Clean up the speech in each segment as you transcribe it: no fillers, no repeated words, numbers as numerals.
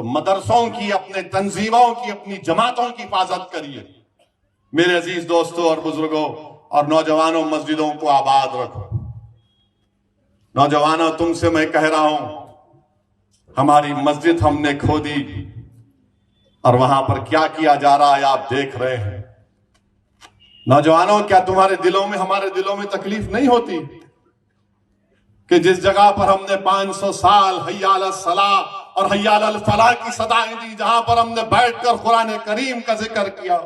مدرسوں کی، اپنے تنظیموں کی، اپنی جماعتوں کی حفاظت کریے۔ میرے عزیز دوستوں اور بزرگوں اور نوجوانوں، مسجدوں کو آباد رکھو۔ نوجوانوں، تم سے میں کہہ رہا ہوں، ہماری مسجد ہم نے کھو دی اور وہاں پر کیا کیا جا رہا ہے آپ دیکھ رہے ہیں۔ نوجوانوں، کیا تمہارے دلوں میں، ہمارے دلوں میں تکلیف نہیں ہوتی کہ جس جگہ پر ہم نے 500 سال حی علی الصلاۃ اور حی علی الفلاح کی صدائیں دی، جہاں پر ہم نے بیٹھ کر قرآن کریم کا ذکر کیا،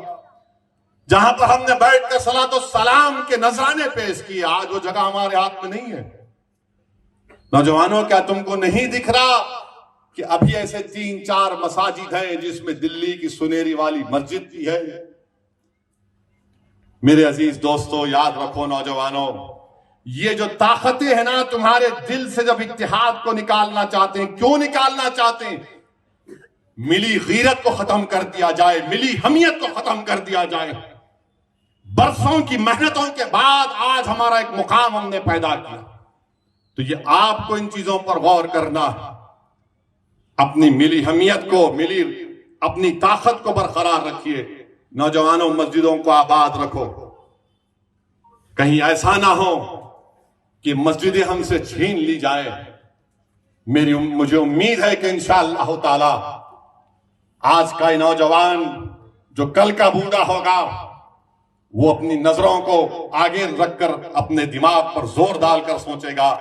جہاں پر ہم نے بیٹھ کر صلاۃ والسلام کے نذرانے پیش کیے، آج وہ جگہ ہمارے ہاتھ میں نہیں ہے۔ نوجوانوں، کیا تم کو نہیں دکھ رہا کہ ابھی ایسے 3-4 مساجد ہیں جس میں دلی کی سنیری والی مسجد بھی ہے؟ میرے عزیز دوستو، یاد رکھو نوجوانوں، یہ جو طاقتیں ہیں نا، تمہارے دل سے جب اتحاد کو نکالنا چاہتے ہیں، کیوں نکالنا چاہتے ہیں؟ ملی غیرت کو ختم کر دیا جائے، ملی حمیت کو ختم کر دیا جائے۔ برسوں کی محنتوں کے بعد آج ہمارا ایک مقام ہم نے پیدا کیا، تو یہ آپ کو ان چیزوں پر غور کرنا ہے۔ اپنی ملی حمیت کو، اپنی طاقت کو برقرار رکھیے۔ نوجوانوں، مسجدوں کو آباد رکھو۔ کہیں ایسا نہ ہو کہ مسجدیں ہم سے چھین لی جائے۔ مجھے امید ہے کہ انشاءاللہ تعالی آج کا نوجوان جو کل کا بوڑھا ہوگا، وہ اپنی نظروں کو آگے رکھ کر اپنے دماغ پر زور ڈال کر سوچے گا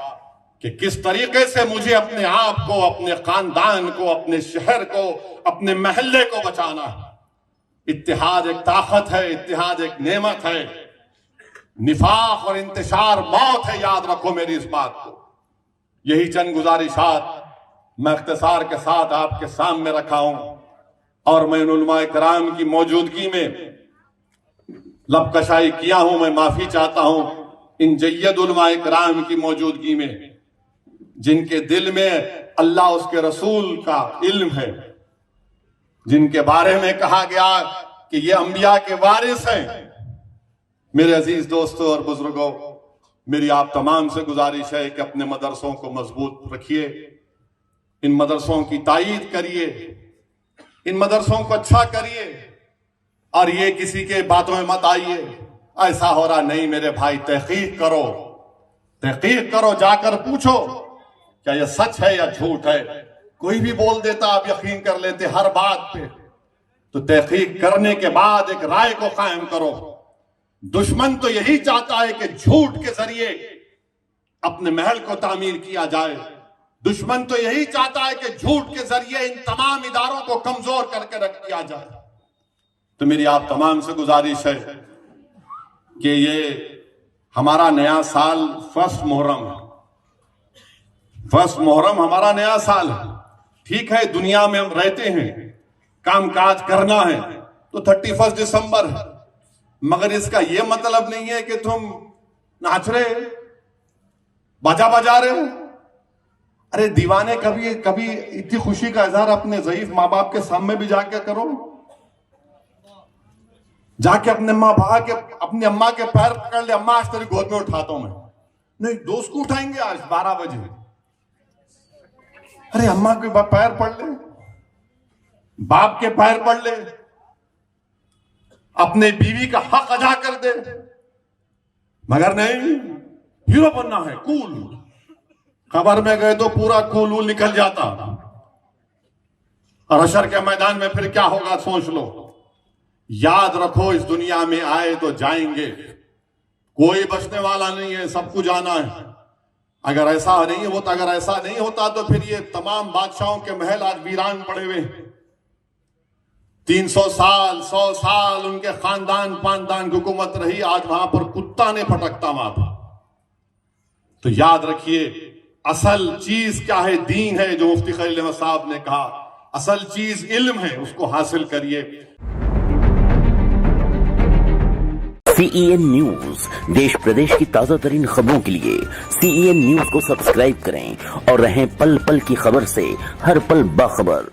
کہ کس طریقے سے مجھے اپنے آپ کو، اپنے خاندان کو، اپنے شہر کو، اپنے محلے کو بچانا ہے۔ اتحاد ایک طاقت ہے، اتحاد ایک نعمت ہے۔ نفاق اور انتشار موت ہے، یاد رکھو میری اس بات کو۔ یہی چند گزارشات میں اختصار کے ساتھ آپ کے سامنے رکھا ہوں، اور میں ان علماء کرام کی موجودگی میں لب کشائی کیا ہوں، میں معافی چاہتا ہوں ان جید علماء کرام کی موجودگی میں، جن کے دل میں اللہ اس کے رسول کا علم ہے، جن کے بارے میں کہا گیا کہ یہ انبیاء کے وارث ہیں۔ میرے عزیز دوستوں اور بزرگوں، میری آپ تمام سے گزارش ہے کہ اپنے مدرسوں کو مضبوط رکھیے، ان مدرسوں کی تائید کریے، ان مدرسوں کو اچھا کریے، اور یہ کسی کے باتوں میں مت آئیے ایسا ہو رہا نہیں۔ میرے بھائی، تحقیق کرو، تحقیق کرو، جا کر پوچھو کیا یہ سچ ہے یا جھوٹ ہے۔ کوئی بھی بول دیتا، آپ یقین کر لیتے ہر بات پہ، تو تحقیق کرنے کے بعد ایک رائے کو قائم کرو۔ دشمن تو یہی چاہتا ہے کہ جھوٹ کے ذریعے اپنے محل کو تعمیر کیا جائے، دشمن تو یہی چاہتا ہے کہ جھوٹ کے ذریعے ان تمام اداروں کو کمزور کر کے رکھ دیا جائے۔ تو میری آپ تمام سے گزارش ہے کہ یہ ہمارا نیا سال 1 محرم ہے۔ 1 محرم ہمارا نیا سال ہے۔ ٹھیک ہے، دنیا میں ہم رہتے ہیں، کام کاج کرنا ہے، تو 31 دسمبر ہے، مگر اس کا یہ مطلب نہیں ہے کہ تم ناچ رہے، باجا بجا رہے۔ ارے دیوانے، کبھی اتنی خوشی کا اظہار اپنے ضعیف ماں باپ کے سامنے بھی جا کے کرو، جا کے اپنے اپنی اماں کے پیر پکڑ لے، اماں آج تیری گود میں اٹھاتا ہوں میں۔ نہیں، دوست کو اٹھائیں گے آج 12 بجے۔ ارے اماں کے پیر پڑھ لے، باپ کے پیر پڑھ لے، اپنے بیوی کا حق ادا کر دے، مگر نہیں، ہیرو بننا ہے، کول۔ خبر میں گئے تو پورا کول نکل جاتا، اور حشر کے میدان میں پھر کیا ہوگا سوچ لو۔ یاد رکھو، اس دنیا میں آئے تو جائیں گے، کوئی بچنے والا نہیں ہے، سب کو جانا ہے۔ اگر ایسا نہیں ہوتا تو پھر یہ تمام بادشاہوں کے محل آج ویران پڑے ہوئے، 300 سال 100 سال ان کے خاندان پاندان کی حکومت رہی، آج وہاں پر کتا نے پھٹکتا وہاں پر۔ تو یاد رکھیے، اصل چیز کیا ہے؟ دین ہے، جو مفتی خلیل احمد صاحب نے کہا، اصل چیز علم ہے، اس کو حاصل کریے۔ CEN نیوز، دیش پردیش کی تازہ ترین خبروں کے لیے CEN نیوز کو سبسکرائب کریں اور رہیں پل پل کی خبر سے ہر پل باخبر۔